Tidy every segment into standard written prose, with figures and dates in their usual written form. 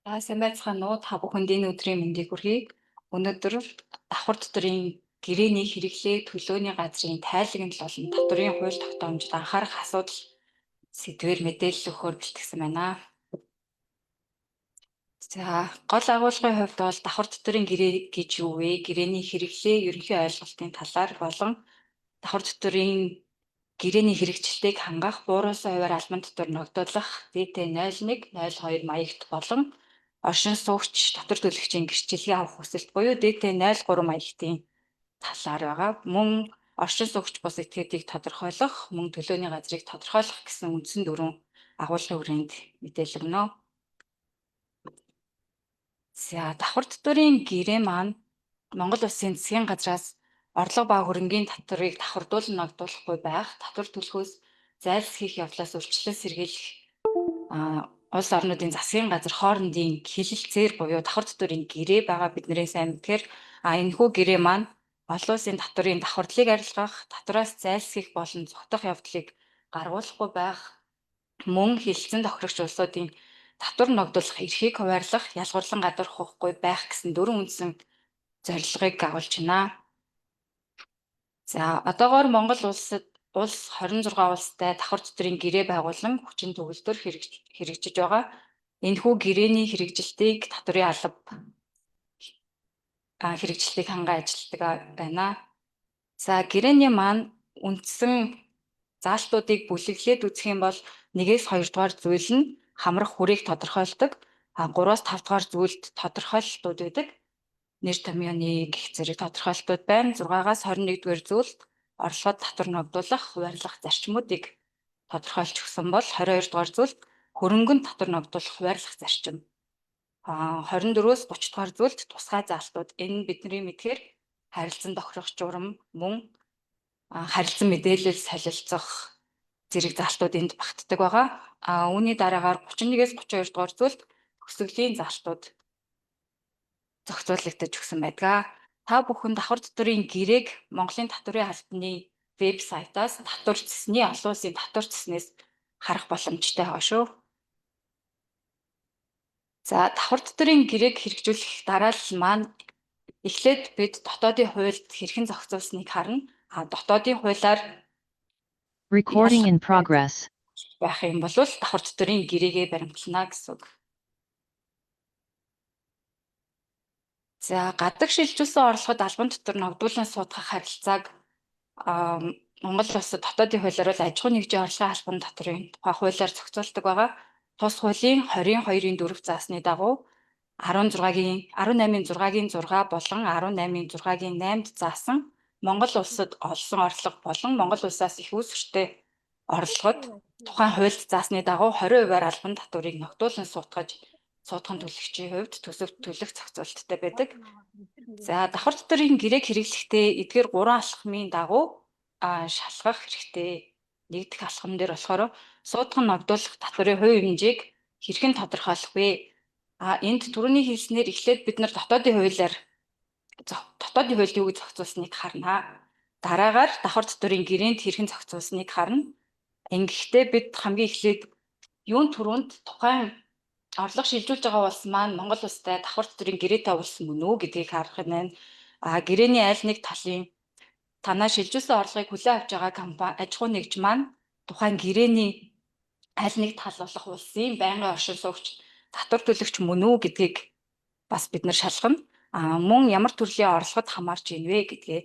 Сайн байцгаана уу? Та бүхэнд энэ өдрийн мэндийг хүргэе. Өнөөдөр давхар доторын гэрээний хэрэглээ төлөөний газрын тайлагнал болон татврын хууль тогтоомжид анхаарах асуудал сэдвээр мэдээлэл өгөхөөр бэлтгэсэн байна. За, гол агуулгын хувьд бол давхар доторын гэрээ гэж юу вэ? Гэрээний хэрэглээ ерөнхий ойлголтын талаар болон давхар доторын гэрээний хэрэгжилтийг хангах, бууруулсан хувиар албан татвар ногдуулах, дээдээ 01, 02 маягт болон оршин суугч татвар төлөгчийн гэрчлэгээ авах хүсэлт буюу дээдээ 03 маягтын талаар байгаа. Мөн оршин суугч бус этгээдийг тодорхойлох, мөн төлөөний газрыг тодорхойлох гэсэн үндсэн дөрвөн агуулгын хүрээнд мэдээлэл өгнө. За, давхар татврын гэрээ маань Монгол Улсын засгийн газраас орлого ба хөрөнгийн татварыг давхардуулан ногдуулахгүй байх, татвар төлөхөөс зайлсхийх явдлаас урьдчилан сэргийлэх улс орнуудын засгийн газар хоорондын хилэлцээр буюу давхар татврын гэрээ байгаа бидний сайн мэдхээр энэхүү гэрээ маань олон улсын татврын давхардлыг арилгах, татвараас зайлсхийх болон зогтох явдлыг гаргуулахгүй байх, мөн хилцэн тохирогч улсуудын татвар ногдуулах эрхийг хуваарлах, ялгуурлан гадуурхахгүй байх гэсэн дөрвөн үндсэн зорилгыг агуулж байна. За, одоогоор Монгол улс 26 улстай давхар доторын гэрээ байгуулан хүчин төгөлдөр хэрэгжиж байгаа. Энэхүү гэрээний хэрэгжилтийг татврын алба хэрэгжилтийг ханган ажилладаг байна. За, гэрээний маань үндсэн заалтуудыг бүлэглээд үзэх юм бол 1-2 дугаар зүйл нь хамрах хүрээг тодорхойлдог. 3-5 дугаар зүйлд тодорхойлолтууд байдаг. Нэр томьёоны гих зэрэг тодорхойлолтууд байна. 6-аас 21 дугаар зүйлд орлогод татвар ногдуулах, хуваарлах зарчмуудыг тодорхойлж өгсөн бол 22 дугаар зүйлд хөрөнгөнд татвар ногдуулах, хуваарлах зарчим. 24-өөс 30 дугаар зүйлд тусгай заалтууд. Энэ бидний мэдхээр харилцан тохирох журам, мөн харилцан мэдээлэл солилцох зэрэг заалтууд энд багтдаг байгаа. Үүний дараагаар 31-ээс 32 дугаар зүйлд өсгөлийн заалтууд зохицуулагдаж өгсөн байдаг. Та бүхэн давхар доторын гэрээг Монголын татврын албаны вебсайтаас татвар цэсний олон улсын татвар цэснээс харах боломжтой байгаа шүү. За, давхар доторын гэрээг хэрэгжүүлэх дараалал маань эхлээд бид дотоодын хуульд хэрхэн зохицуулсныг харна. Дотоодын хуулиар Recording in progress. байх юм бол давхар доторын гэрээгээ баримтлана гэсэн үг. За, гадаг шилжүүлсэн орлогод албан татвар ногдуулан суудах харилцааг Монгол улсад дотоодын хуулиар бол аж ахуй нэгжийн орлогын албан татврын тухай хуулиар зохицуулдаг байгаа. Тус хуулийн 22-ийн 4 заасны дагуу 18-ийн 6-гийн 6 болон 18-ийн 6-гийн 8-д заасан Монгол улсад олсон орлого болон Монгол улсаас их үүсвэртэй орлогод тухайн хуульд заасны дагуу 20%-аар албан татврыг ногдуулан суудган төлөгчийн хувьд төсөвт төлөх зохицуулттай байдаг. За, давхар доторын гэрээг хэрэглэхдээ эдгээр 3 алхмын дагуу шалгах хэрэгтэй. Нэгдүгээр алхам дээр болохоор суудган ногдуулах татврын хувь хэмжээг хэрхэн тодорхойлох вэ? Энд түрүүний хэлснээр эхлээд бид нар дотоодын хууль юу гэж зохицуулсныг харна. Дараагаар давхар доторын гэрээнд хэрхэн зохицуулсныг харна. Ингэхдээ бид хамгийн эхлээд юун түрүүнд тухайн орлого шилжүүлж байгаа улс маань Монгол улстай давхар доторын гэрээтэй улс мөн үү гэдгийг харах нь байна. Гэрээний аль нэг талын танаа шилжүүлсэн орлогыг хүлээн авч байгаа компани аж ахуй нэгж маань тухайн гэрээний аль нэг тал болох улсын байнгын оршин суугч татвар төлөгч мөн үү гэдгийг бас бид нар шалгана. Мөн ямар төрлийн орлогод хамаарч ийн вэ гэдгээ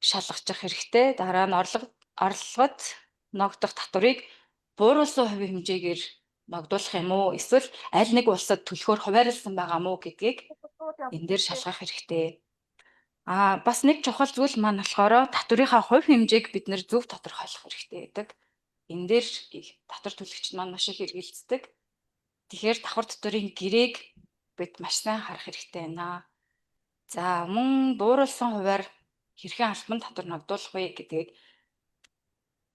шалгах хэрэгтэй. Дараа нь орлогод ногдох татварыг бууруулсан хувийн хэмжээгээр ногдуулах юм уу? Эсвэл аль нэг улсад төлөхөөр хуваарлсан байгаа мó гэдгийг энэ дээр шалгах хэрэгтэй. Бас нэг чухал зүйл маань болохоор татврынхаа хувь хэмжээг бид нэр зөв тодорхойлох хэрэгтэй байдаг. Энэ дээр татвар төлөгчд маань маш их эргэлздэг. Тэгэхээр давхар доторын гэрээг бид маш сайн харах хэрэгтэй байна. За, мөн бууруулсан хувиар хэрхэн албан татвар ногдуулах вэ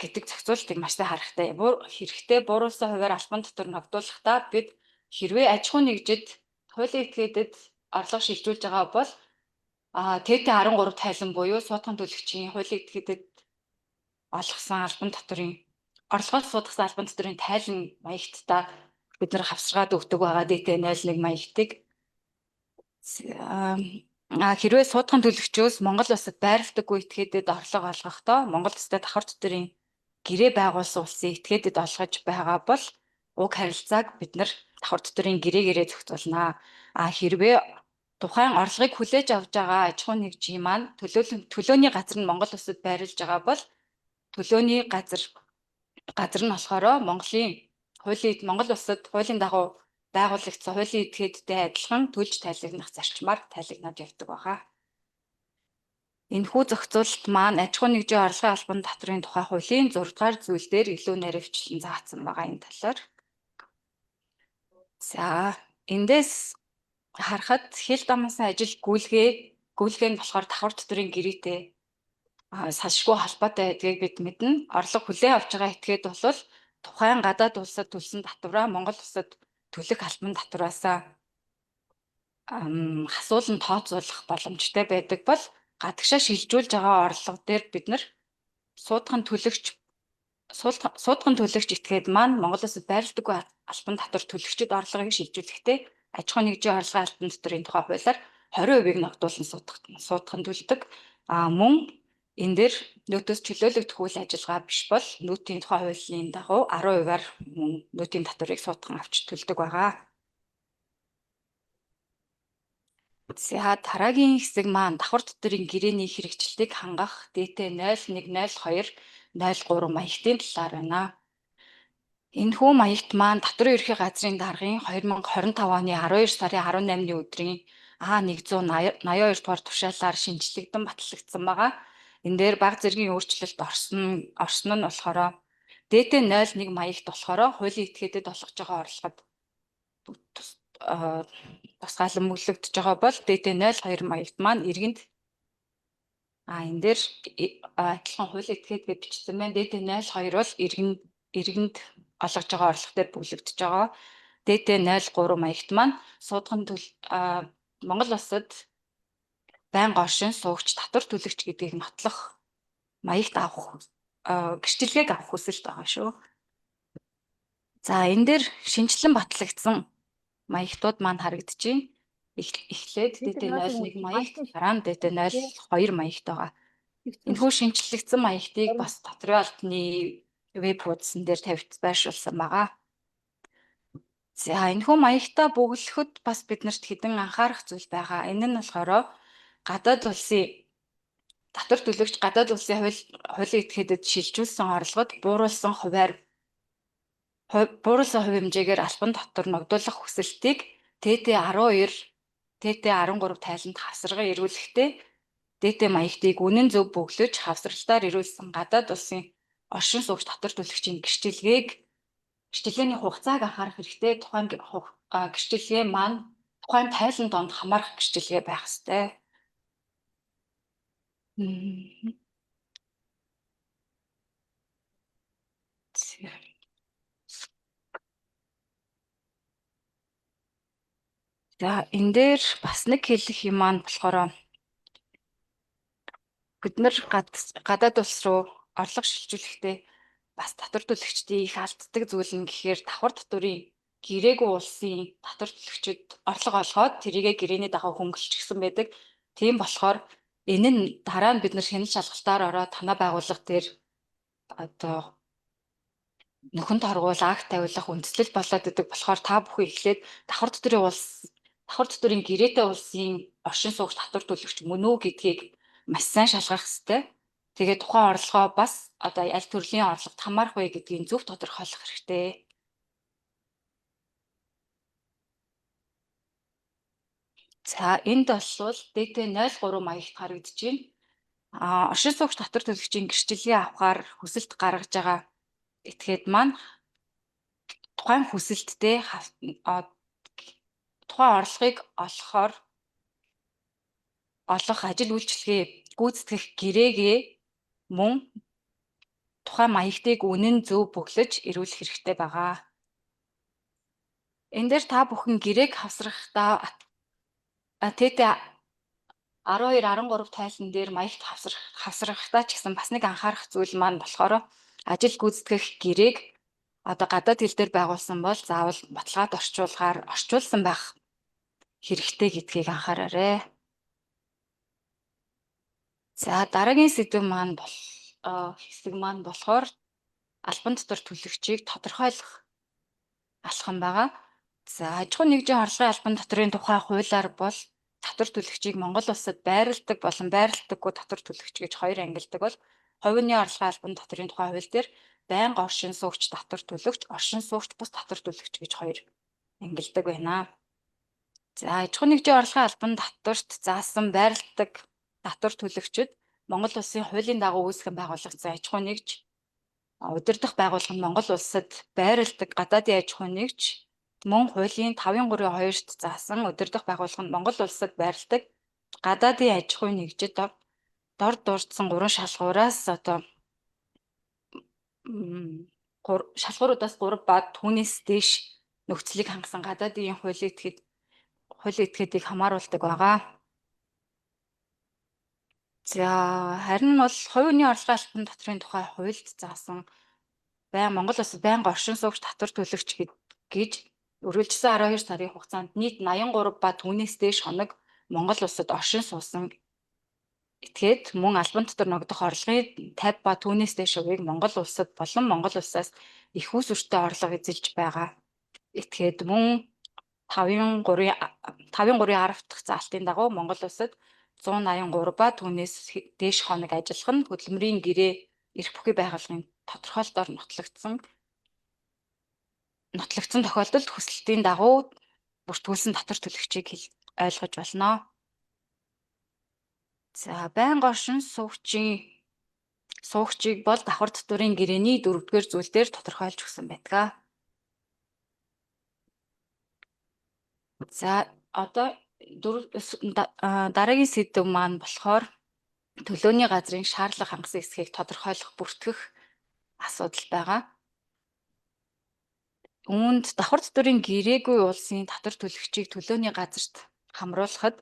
гэдэг зохицуултыг маш сайн харахтай. Хэрэгтэй бууруулсан хувиар албан татвар ногдуулахдаа бид хэрвээ аж ахуй нэгжид хуулийн этгээдэд орлого шилжүүлж байгаа бол ТТ 13 тайлан буюу суудган төлөгчийн хуулийн этгээдэд олгосон албан татврын орлогоос суудгасан албан татврын тайлан маягтдаа бид нар хавсаргаад өгдөг байгаа DT01 маягтыг. Хэрвээ суудгын төлөгчөөс Монгол улсад байрлагдаггүй этгээдэд орлого олгохдоо Монгол улстай давхар дотрын гэрээ байгуулсан улсын этгээдэд олгож байгаа бол уг харилцааг бид нар давхар дотрын гэрээ зохицуулнаа. Хэрвээ тухайн орлогыг хүлээж авч байгаа аж ахуйн нэгжийн маань төлөөний газар нь Монгол улсад байрлаж байгаа бол төлөөний газар нь болохоор Монгол улсад хуулийн дагуу байгуулагдсан хуулийн этгээдтэй адилхан төлж тайлагнах зарчмаар тайлагнаад явдаг байгаа. Энэхүү зохицуулалт маань аж ахуйн нэгжийн орлогын албан татврын тухай хуулийн 6 дугаар зүйл дээр илүү наривчлан заасан байгаа энэ талаар. За, эндээс харахад хил дамсан ажил гүйлгээ нь болохоор давхар дотрын гэрээтэй салшгүй холбоотой байдгийг бид мэднэ. Орлого хүлээн авч байгаа этгээд бол тухайн гадаад улсад төлсөн татвараа Монгол улсад төлөх албан татвараасаа хасуулан тооцоолох боломжтой байдаг бол гадагшаа шилжүүлж байгаа орлого дээр бид нар суудгын төлөгч этгээд маань Монгол улсад байрлагдаггүй албан татвар төлөгчид орлогыг шилжүүлэхдээ аж ахуйн нэгжийн орлогын албан татврын тухай хуулиар 20%-ийг ногдуулан суудгын төлдөг. Мөн энэ дээр нөөтөөс чөлөөлөгдөх үйл ажиллагаа биш бол нөөтийн тухай хуулийн дагуу 10%-аар нөөтийн татварыг суудган авч төлдөг байгаа. За, дараагийн хэсэг маань давхар дотрын гэрээний хэрэгжилтийг хангах DT010203 маягтын талаар байна. Энэхүү маягт маань Татварын Ерөнхий газрын даргын 2025 оны 12 сарын 18-ны өдрийн А182 дугаар тушаалаар шинжлэгдэн батлагдсан байгаа. Энэ дээр бага зэргийн өөрчлөлт орсон нь болохоор DT01 маягт болохоор хуулийн этгээдэд олгож байгаа орлогод тусгаалмөглөгдөж байгаа бол DT02 маягт маань иргэнд энэ дээр адилхан хуулийн этгээд гэж бичсэн байна. DT02 бол иргэнд олгож байгаа орлого дээр бүглэгдэж байгаа. DT03 маягт маань Монгол улсад байнга оршин суугч татвар төлөгч гэдгийг нотлох маягт гэрчлэгийг авах хүсэлт байгаа шүү. За, энэ дээр шинжилэн батлагдсан маягтууд маань харагдчихээн. Эхлээд DT01 маягт, дараа нь DT02 маягт байгаа. Энэхүү шинжилэгдсэн маягтыг бас Татварын албаны веб хуудсан дээр байршуулсан байгаа. За, энэхүү маягтаа бүглэхэд бас биднэрт хэдэн анхаарах зүйл байгаа. Энэ нь болохоор гадаад улсын татвар төлөгч гадаад улсын хуулийн этгээдэд шилжүүлсэн орлогод бууруулсан хувь хэмжээгээр албан татвар ногдуулах хүсэлтийг DT12, DT13 тайланд хавсарга эрүүлэхдээ DT маягтыг үнэн зөв бөглөж хавсралтаар эрүүлсэн гадаад улсын оршин суугч татвар төлөгчийн гэрчлэгээний хугацааг анхаарах хэрэгтэй. Тухайн гэрчлэгээ маань тухайн тайлан донд хамаарах гэрчлэгээ байх ёстой. За, энэ дээр бас нэг хэлэх юм маань болохоор бид нар гадаад улс руу орлого шилжүүлэхдээ бас татвар төлөгчдийн их алддаг зүйл нь гэхээр давхар татврын гэрээгүй улсын татвар төлөгчид орлого олгоод тэрийгэ гэрээний дагуу хөнгөлчихсөн байдаг. Тийм болохоор энэ нь дараа нь бид нар хяналт шалгалтаар ороод танаа байгууллага дээр нөхөнт харгуул акт тавилах үндэслэл болоод идэг болохоор та бүхэн эхлээд давхар дотрын гэрээтэй улсын оршин суугч татвар төлөгч мөн үү гэдгийг маш сайн шалгах хэрэгтэй. Тэгээд тухайн орлогоо бас аль төрлийн орлогот хамаарах вэ гэдгийг зөв тодорхойлох хэрэгтэй. За, энд бол DT03 маягт харагдаж байна. Оршин суугч татвар төлөгчийн гэрчлэгээ авахар хүсэлт гаргаж байгаа этгээд маань тухайн хүсэлттэй тухайн орлогыг олох ажил үйлчилгээ гүйцэтгэх гэрээгээ мөн тухайн маягтыг үнэн зөв бөглөж эрүүлэх хэрэгтэй байгаа. Энэ дээр та бүхэн гэрээг хавсрахдаа DT12-13 тайлан дээр маягт хавсрахдаа ч гэсэн бас нэг анхаарах зүйл маань болохоор ажил гүйцэтгэх гэрээг одоо гадаад хэл дээр байгуулсан бол заавал баталгаад орчуулсан байх хэрэгтэй гэдгийг анхаараарай. За дараагийн сэдв маань хэсэг маань болохоор албан дотор төлөгчийг тодорхойлох алхам байгаа. За аж ахуйн нэгжийн орлогын албан доторын тухай хуулиар бол татвар төлөгчийг Монгол улсад байрладаг болон байрладаггүй татвар төлөгч гэж хоёр ангилдаг бол хувийн орлогын албан доторын тухай хууль дээр байнга оршин суугч татвар төлөгч, оршин суугч бус татвар төлөгч гэж хоёр ангилдаг байна. За аж ахуйн нэгжийн орлогын албан татварт заасан байрладаг татвар төлөгчид Монгол улсын хуулийн дагуу үүсгэн байгуулагдсан аж ахуйн нэгж удирдах байгууллага нь Монгол улсад байрладаг гадаадын аж ахуйн нэгж мөн хуулийн 5.3.2-т заасан удирдах байгууллага нь Монгол улсад байрладаг гадаадын аж ахуйн нэгжид дор дурдсан 3 шалгуураас шалгууруудаас 3 ба түүнээс дээш нөхцөлийг хангасан гадаадын хуулийн этгээдийг хамааруулдаг байгаа. За харин бол хувийн орлогын албан доторын тухай хуульд заасан Монгол улсад байнга оршин суугч татвар төлөгч гэж үргэлжлсэн 12 сарын хугацаанд нийт 83 ба түүнээс дээш хоног Монгол улсад оршин суусан этгээд мөн албан дотор ногдох орлогын 50 ба түүнээс дээш хувийг Монгол улсад болон Монгол улсаас их үүсвэртэй орлого эзэлж байгаа этгээд мөн 5.3 дахь заалтын дагуу Монгол улсад 183 ба түүнээс дээш хоног ажиллах нь хөдөлмөрийн гэрээ эрх бүхий байгууллагын тодорхойлолтоор нотлогдсон тохиолдолд хүсэлтийн дагуу бүртгүүлсэн татвар төлөгчийг ойлгож болно. За байнга оршин суугчийг бол давхар татварын гэрээний 4-р зүйлээр тодорхойлж өгсөн байдаг. За одоо дараагийн сэдв маань болохоор төлөөний газрын шаардлага хангасан эсхийг тодорхойлох бүртгэх асуудал байгаа. Үүнд давхар татварын гэрээгүй улсын татвар төлөгчийг төлөөний газарт хамруулахад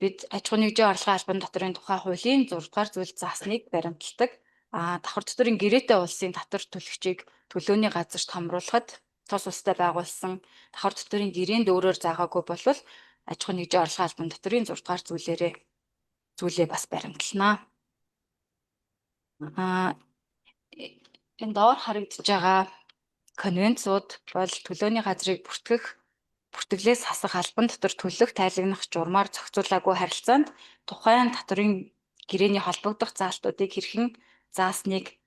бид аж ахуйн нэгжийн орлогын албан доторын тухай хуулийн 6-р зүйлд заасныг баримталдаг. Давхар татварын гэрээтэй улсын татвар төлөгчийг төлөөний газарт хамруулахад тус улстай байгуулсан давхар татварын гэрээнд өөрөөр заагаагүй бол аж ахуйн нэгжийн орлогын албан доторын 6-р зүйлээ бас баримталнаа. Энэ доор харагдаж байгаа конвенцууд бол төлөөний газрыг бүртгэлээс хасах албан дотор төлөх тайлагнах журмаар зохицуулаагүй харилцаанд тухайн татварын гэрээний холбогдох заалтуудыг хэрхэн заасныг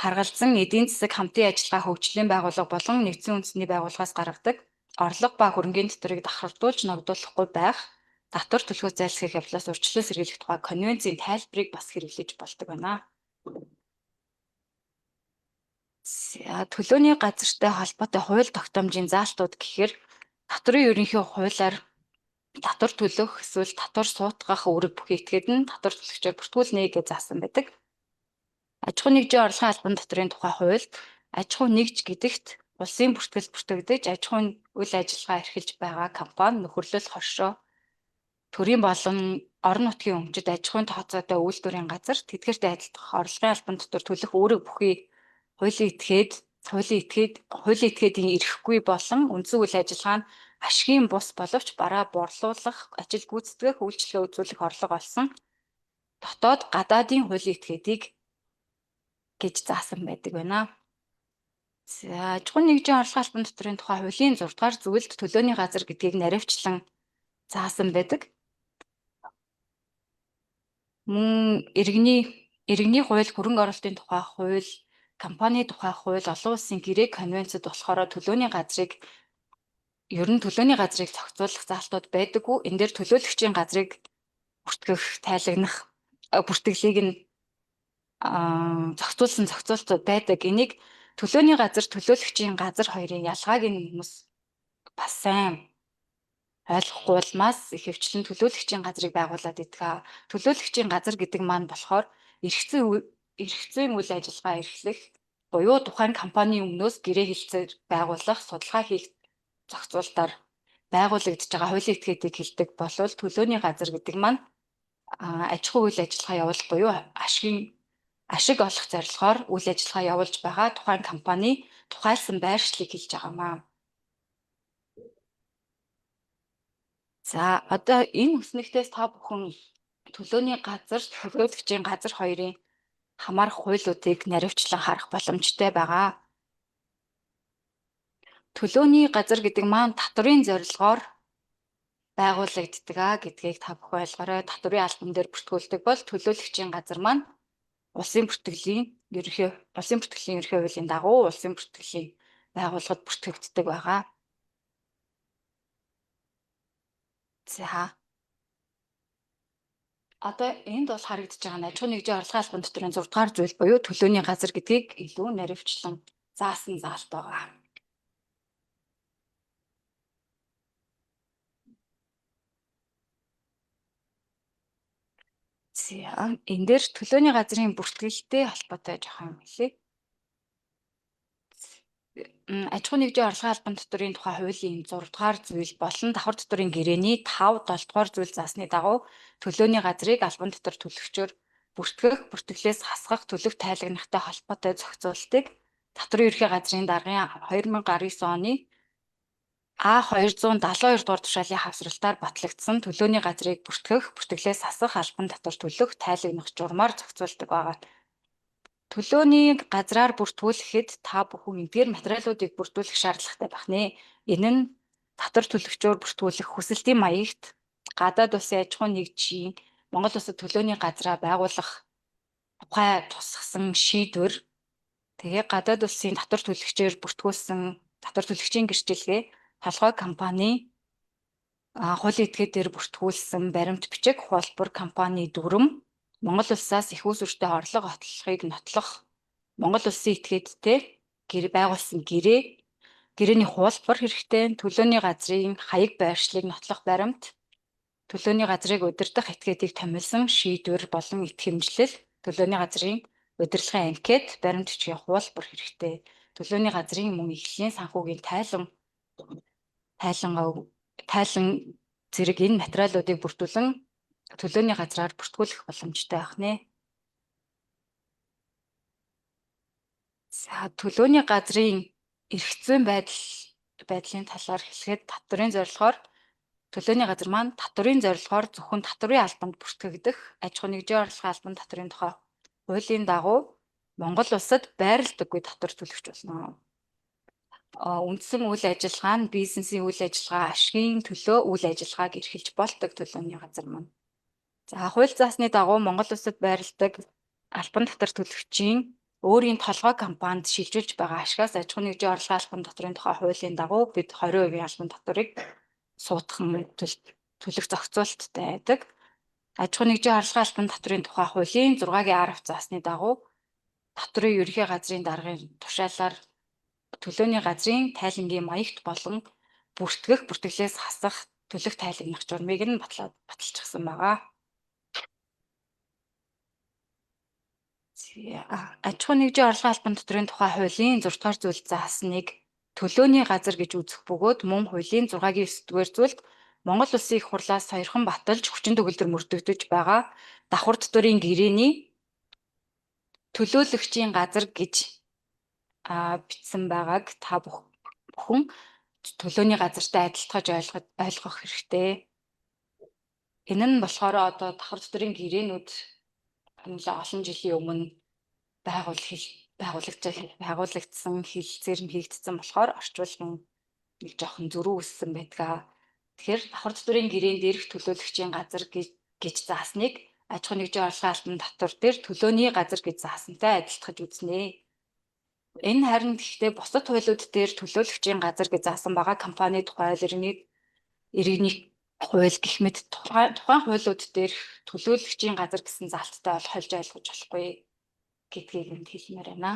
харгалзан эдийн засаг хамтын ажиллагаа хөгжлийн байгууллага болон нэгдсэн үндэсний байгууллагаас гаргадаг орлого ба хөрөнгийн татварыг давхардуулж ногдуулахгүй байх татвар төлөхөөс зайлсхийх явдлаас урьдчилан сэргийлэх тухай конвенцийн тайлбарыг бас хэрэглэж болдог байна. Төлөөний газартай холбоотой хууль тогтоомжийн заалтууд гэхээр татварын ерөнхий хуулиар татвар төлөх эсвэл татвар суутгах үүрэг бүхий этгээд нь татвар төлөгчөөр бүртгүүлнэ гэж заасан байдаг. Аж ахуйн нэгжийн орлогын албан доторын тухай хуульд аж ахуйн нэгж гэдэгт улсын бүртгэл бүртгэгдэж аж ахуйн үйл ажиллагаа эрхэлж байгаа компани, нөхөрлөл, хоршоо, төрийн болон орон нутгийн өмчөд аж ахуйн тооцоотой үйлдвэрийн газар тэдгээртэй адилдах орлогын албан дотор төлөх үүрэг бүхий хуулийн этгээдийн эрхгүй болон үндсэн үйл ажиллагаа нь ашигын бус боловч бараа борлуулах, ажил гүйцэтгэх, үйлчлэгээ үзүүлэх орлого олсон дотоод гадаадын хуулийн этгээдийг гэж заасан байдаг байна. За аж ахуйн нэгжийн орлогын албан доторын тухай хуулийн 6-р зүйлд төлөөний газар гэдгийг наривчлан заасан байдаг. Мөн иргэний хууль, хөрөнгө оруулалтын тухай хууль, компани тухай хууль, олон улсын гэрээ конвенцэд болохоор төлөөний газрыг зохицуулах заалтууд байдаггүй. Энэ дээр төлөөлөгчийн газрыг бүртгэх, тайлагнах бүртгэлийг нь зохицуулсан зохицуултууд байдаг. Энийг төлөөний газар, төлөөлөгчийн газар хоёрын ялгааг нь хүмүүс бас сайн ойлгохгүй улмаас ихэвчлэн төлөөлөгчийн газрыг байгуулад идэг. Төлөөлөгчийн газар гэдэг маань болохоор эрх зүйн үйл ажиллагаа эрхлэх буюу тухайн компанийн өмнөөс гэрээ хэлцээр байгуулах, судалгаа хийх зохицуултаар байгуулагдж байгаа хуулийн этгээдийг хэлдэг болвол төлөөний газар гэдэг маань аж ахуй үйл ажиллагаа явуулах буюу ашигын ашиг олох зорилгоор үйл ажиллагаа явуулж байгаа тухайн компани тухайлсан байршлыг хэлж байгаамаа. За одоо энэ үснэгтээс та бүхэн төлөөний газар, төлөөлөгчийн газар хоёрын хамаарах хуулиудыг наривчлан харах боломжтой байгаа. Төлөөний газар гэдэг маань татврын зорилгоор байгуулагддаг гэдгийг та бүхэн ойлгоорой. Татврын албан дээр бүртгүүлдэг бол төлөөлөгчийн газар маань улсын бүртгэлийн ерөнхий хуулийн дагуу улсын бүртгэлийн байгууллагад бүртгэгддэг байгаа. За одоо энд бол харагдаж байгаа нь аж ахуйн нэгжийн орлогын албан татврын 6 дугаар зүйл буюу төлөөний газар гэдгийг илүү наривчлан заасан заалт байгаа. За энэ дээр төлөөний газрын бүртгэлтэй холбоотой жоох юм хэлээ. Аж ахуйн нэгжийн орлогын албан татврын тухай хуулийн 6 дугаар зүйл болон давхар татврын гэрээний 5, 7 дугаар зүйл заасны дагуу төлөөний газрыг албан татвар төлөгчөөр бүртгэх, бүртгэлээс хасгах, төлөв тайлагнахтай холбоотой зохицуултыг Татврын ерхий газрын даргын 2019 оны А272 дугаар тушаалын хавсралтаар батлагдсан төлөөний газрыг бүртгэх, бүртгэлээс хасах, албан татвар төлөх, тайлагнах журмаар зохицуулдаг байгаа. Төлөөний газраар бүртгүүлэхэд та бүхэн эдгээр материалуудыг бүртгүүлэх шаардлагатай байх нэ. Энэ нь татвар төлөгчөөр бүртгүүлэх хүсэлтийн маягт гадаад улсын аж ахуйн нэгжийн Монгол улсад төлөөний газраа байгуулах тухай тусгасан шийдвэр, тэгээ гадаад улсын татвар төлөгчөөр бүртгүүлсэн татвар төлөгчийн гэрчлэгээ, толгой компани хуулийн этгээд дээр бүртгүүлсэн баримт бичиг, хуулбар, компани дүрм, Монгол улсаас их үүсвэртэй орлого отлохыг нотлох, Монгол улсын этгээдтэй байгуулсан гэрээний хуулбар хэрэгтэй, төлөөний газрын хаяг байршлыг нотлох баримт, төлөөний газрыг удирдах этгээдийг томилсон шийдвэр болон итгэмжлэл, төлөөний газрын удирдлагын анкет, баримт бичгийн хуулбар хэрэгтэй, төлөөний газрын мөн эхлэлийн санхүүгийн тайлан зэрэг энэ материалуудыг бүртгүүлэн төлөөний газраар бүртгүүлэх боломжтой байх нэ. За төлөөний газрын эрх зүйн байдлын талаар хэлэхэд татврын зорилгоор төлөөний газар маань татврын зорилгоор зөвхөн татврын албанд бүртгэгдэх аж ахуйн нэгжийн орлогын албан татврын тухай хуулийн дагуу Монгол улсад байрлагдаггүй татвар төлөгч болно. Үндсэн үйл ажиллагаа нь бизнесийн үйл ажиллагаа, ашигын төлөө үйл ажиллагааг эрхэлж болдог төлөөний газар маань. За хууль заасны дагуу Монгол улсад байрладаг албан татвар төлөгчийн өөрийн толгой компанид шилжүүлж байгаа ашигаас аж ахуйн нэгжийн орлогын албан татврын тухай хуулийн дагуу бид 20% албан татварыг суудхан төлөх зохицуулттай байдаг. Аж ахуйн нэгжийн орлогын албан татврын тухай хуулийн 6-гийн 10 заасны дагуу татврын ерхий газрын даргын тушаалаар төлөөний газрын тайлангийн маягт болон бүртгэх, бүртгэлээс хасах, төлөх тайлагнах журмыг нь баталчихсан байгаа. Аж ахуйн нэгжийн орлогын албан татврын тухай хуулийн 6 дугаар зүйл заасныг төлөөний газар гэж үзэх бөгөөд мөн хуулийн 6-гийн 9 дугаар зүйлд Монгол Улсын их хурлаас саяхан баталж хүчин төгөлдөр мөрдөгдөж байгаа давхар татврын гэрээний төлөөлөгчийн газар гэж бичсэн байгааг та бүхэн төлөөний газартай адилтгаж ойлгох хэрэгтэй. Энэ нь болохоор одоо давхар татврын гэрээнүүд олон жилийн өмнө байгуулагдсан хэлэлцээр нь хийгдсэн болохоор орчуулгын нэг жоохон зөрүү үссэн байдгаа. Тэгэхээр давхар татврын гэрээнд дээрх төлөөлөгчийн газар гэж заасныг аж ахуйн нэгжийн орлогын албан татвар дээр төлөөний газар гэж заасантай адилтгаж үзнэ. Энэ харин гэхдээ бусад хуулиуд дээр төлөөлөгчийн газар гэж заасан байгаа компани тухай иргэний хууль гэх мэт тухайн хуулиуд дээр төлөөлөгчийн газар гэсэн залттай олж ойлгож болохгүй гэдгийг энд хэлмээр байна.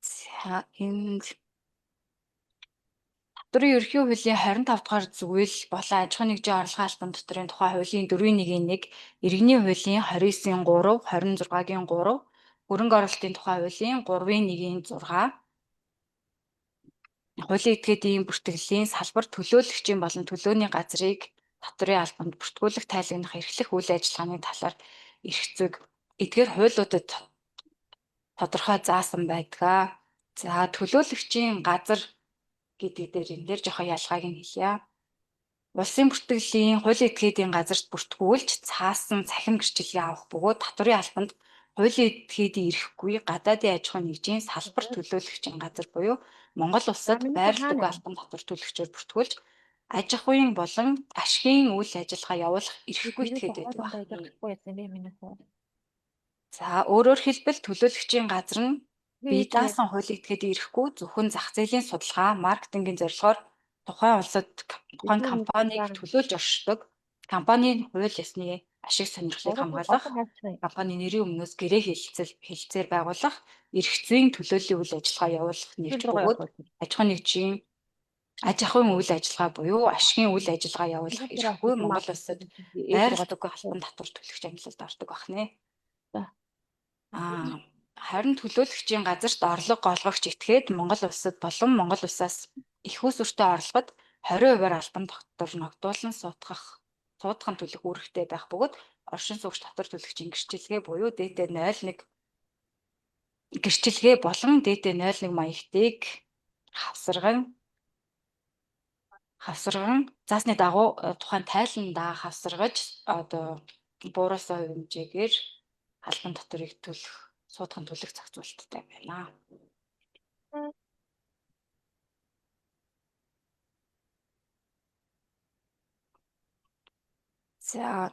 За энд татврын ерхий хуулийн 25 дугаар зүйл болон аж ахуйн нэгжийн орлогын албан татврын тухай хуулийн 4.1-ийг иргэний хуулийн 29-ийн 3, 26-гийн 3, хөрөнгө оруулалтын тухай хуулийн 3.1-ийн 6, хуулийн этгээдийн бүртгэлийн салбар төлөөлөгчийн болон төлөөний газрыг татрын албанд бүртгүүлэх тайлгнах эрхлэх үйл ажиллагааны талаар эрх зүйг эдгээр хуулиудад тодорхой заасан байдаг. За төлөөлөгчийн газар гэдэг дээр энэ дээр жоохон ялгааг нь хэлье. Улсын бүртгэлийн хуулийн этгээдийн газарт бүртгүүлж цаасан цахим гэрчлэгээ авах бөгөөд татрын албанд хуулийн этгээдийн ирэхгүй гадаадын аж ахуйн нэгжийн салбар төлөөлөгчийн газар буюу Монгол улсад байрладаг албан татвар төлөгчөөр бүртгүүлж аж ахуйн болон ашигын үйл ажиллагаа явуулах эрхгүй этгээд байдаг. За өөрөөр хэлбэл төлөөлөгчийн газар нь бие даасан хуулийн этгээдийн ирэхгүй зөвхөн зах зээлийн судалгаа, маркетингийн зорилгоор тухайн улсад тухайн компанийг төлөөлж оршдог, компанийн хууль ёсны ашиг сонирхлыг хамгаалах, компани нэрийн өмнөөс гэрээ хэлэлцээр байгуулах, эрх зүйн төлөөллийн үйл ажиллагаа явуулах нэгж бөгөөд аж ахуйн нэгжийн аж ахуйн үйл ажиллагаа буюу ашигын үйл ажиллагаа явуулах эрхгүй Монгол улсад байрладаг албан татвар төлөгч амьлалд ордог байна. Харин төлөөлөгчийн газарт орлого олгогч этгээд Монгол улсад болон Монгол улсаас их усүртэй орлогод 20% албан татвар ногдуулан суудхан төлөх үүрэгтэй байх бөгөөд оршин суугч татвар төлөгчийн гэрчлэгээ буюу ДТ01 гэрчлэгээ болон ДТ01 маягтыг хавсарган заасны дагуу тухайн тайландаа хавсаргаж одоо бууруулсан хувь хэмжээгээр албан татварыг суудхан төлөх зохицуулттай байна. За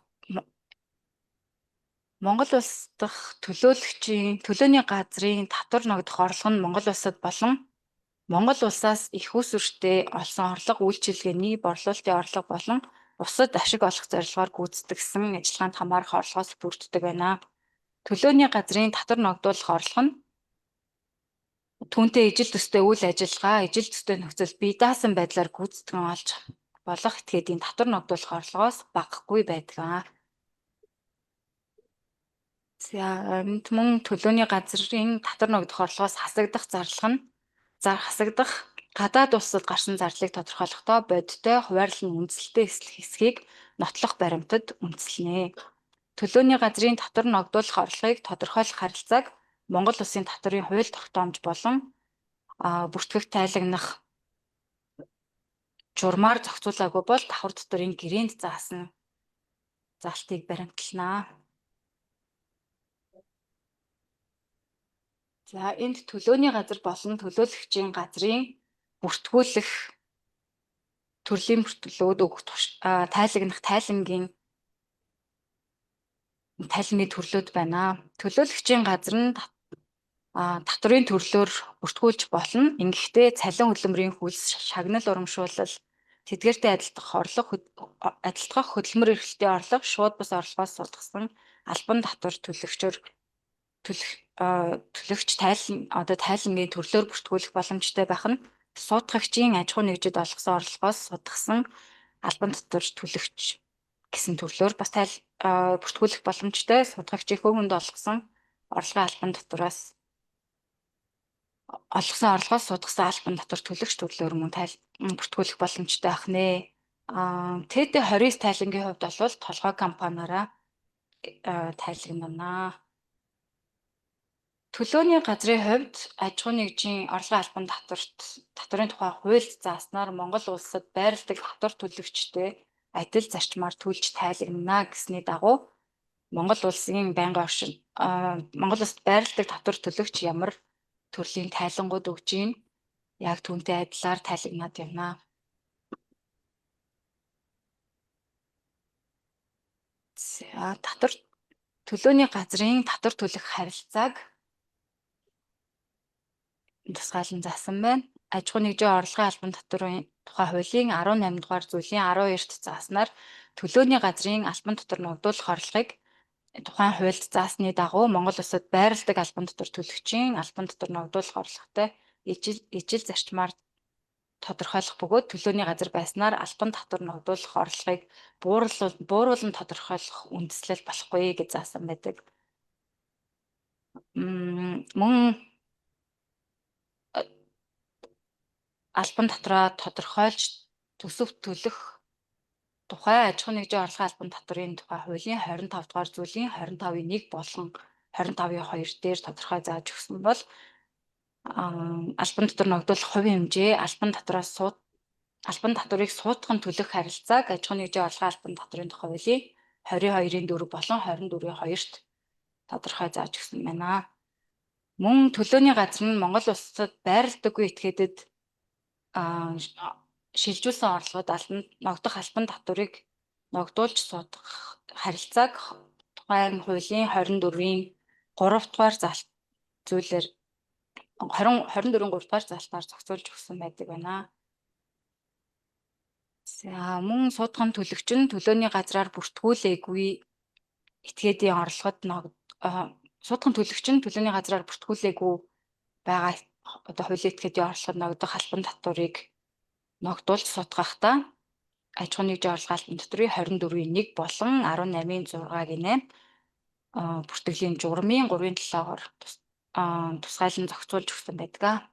Монгол улс дахь төлөөний газрын татвар ногдох орлого нь Монгол улсад болон Монгол улсаас их усүртэй олсон орлого үйлчилгээний борлуулалтын орлого болон бусад ашиг олох зорилгоор гүйцэтгэсэн ажиллагаанд хамаарах орлогоос бүрддэг байна. Төлөөний газрын татвар ногдуулах орлого нь түүнтэй ижил төстэй үйл ажиллагаа, ижил төстэй нөхцөл бие даасан байдлаар гүйцэтгэн олж болох этгээдийн татвар ногдуулах орлогоос багагүй байдаг. За энд мөн төлөөний газрын татвар ногдох орлогоос хасагдах хасагдах гадаад улсад гарсан зарлыг тодорхойлохдоо бодиттой хуваарлан үндэслэлтэй хэсгийг нотлох баримтад үндэслэнэ. Төлөөний газрын татвар ногдуулах орлогыг тодорхойлох харилцааг Монгол улсын татварын хууль тогтоомж болон бүртгэх тайлагнах журмаар зохицуулаагүй бол давхар татварын гэрээнд заасан залтыг баримтлана. За энд төлөөний газар болон төлөөлөгчийн газрын бүртгүүлэх төрлийн бүртгэлүүд өгөх тайлагнах тайлангийн төрлүүд байна. Төлөөлөгчийн газар нь татварын төрлөөр бүртгүүлж болно. Ингэхдээ цалин хөдөлмөрийн хөлс, шагнал урамшуулал, тэдгээртэй адилдах хөдөлмөр эрхлэлтийн орлого, шууд бус орлогоос судгасан албан татвар төлөгч тайлангийн төрлөөр бүртгүүлэх боломжтой байх нь суудгагчийн аж ахуй нэгжид олгосон орлогоос судгасан албан татвар төлөгч гэсэн төрлөөр бас бүртгүүлэх боломжтой судгагчийн хөвөнд олгосон орлогын албан татвараас судгасан албан татвар төлөгч төрлөөр мөн бүртгүүлэх боломжтой байх нэ. ТТ29 тайлангийн хувьд бол толгой компаниараа тайлагнана. Төлөөний газрын хувьд аж ахуйн нэгжийн орлогын албан татварын тухай хуульд зааснаар Монгол улсад байрладаг татвар төлөгчтэй адил зарчмаар төлж тайлагнана гэсний дагуу Монгол улсад байрладаг татвар төлөгч ямар төрлийн тайлангууд өгж ийн яг түүнтэй адилаар тайлагнаад явна. За төлөөний газрын татвар төлөх харилцааг тусгаалan заасан байна. Аж ахуйн нэгжийн орлогын албан татварын тухай хуулийн 18 дугаар зүйлийн 12-т зааснаар төлөөний газрын албан татвар ногдуулах орлогыг тухайн хуульд заасны дагуу Монгол улсад байрладаг албан татвар төлөгчийн албан татвар ногдуулах орлоготой ижил зарчмаар тодорхойлох бөгөөд төлөөний газар байснаар албан татвар ногдуулах орлогыг бууруулан тодорхойлох үндэслэл болохгүй гэж заасан байдаг. Мөн албан татвараа тодорхойлж төсөв төлөх тухай аж ахуйн нэгжийн орлогын албан татврын тухай хуулийн 25 дугаар зүйлийн 25-ийн 1 болон 25-ийн 2 дээр тодорхой зааж өгсөн бол албан татвар ногдуулах хувийн хэмжээ албан татварыг суутган төлөх харилцааг аж ахуйн нэгжийн орлогын албан татврын тухай хуулийн 22-ийн 4 болон 24-ийн 2-т тодорхой зааж өгсөн байна. Мөн төлөөний газар нь Монгол улсад байрлагдаггүй этгээдэд шилжүүлсэн орлогод ногдох албан татварыг ногдуулж суутгах харилцааг тухайн хуулийн 24-ийн 3 дугаар зүйлээр 24-ийн 3 дугаар залтаар зохицуулж өгсөн байдаг байна. За мөн суутган төлөгч нь төлөөний газраар бүртгүүлээгүй этгээдийн орлогод суутган төлөгч нь төлөөний газраар бүртгүүлээгүй байгаа одоо хуулийн этгээдийн орлогод ногдох албан татварыг ногдуулж суутгахдаа аж ахуйн нэгжийн орлогын албан татврын 24-ийн 1 болон 18-ийн 6-гийн 8 бүртгэлийн журмын 3-ын 7-оор тусгайлан зохицуулж өгсөн байдаг.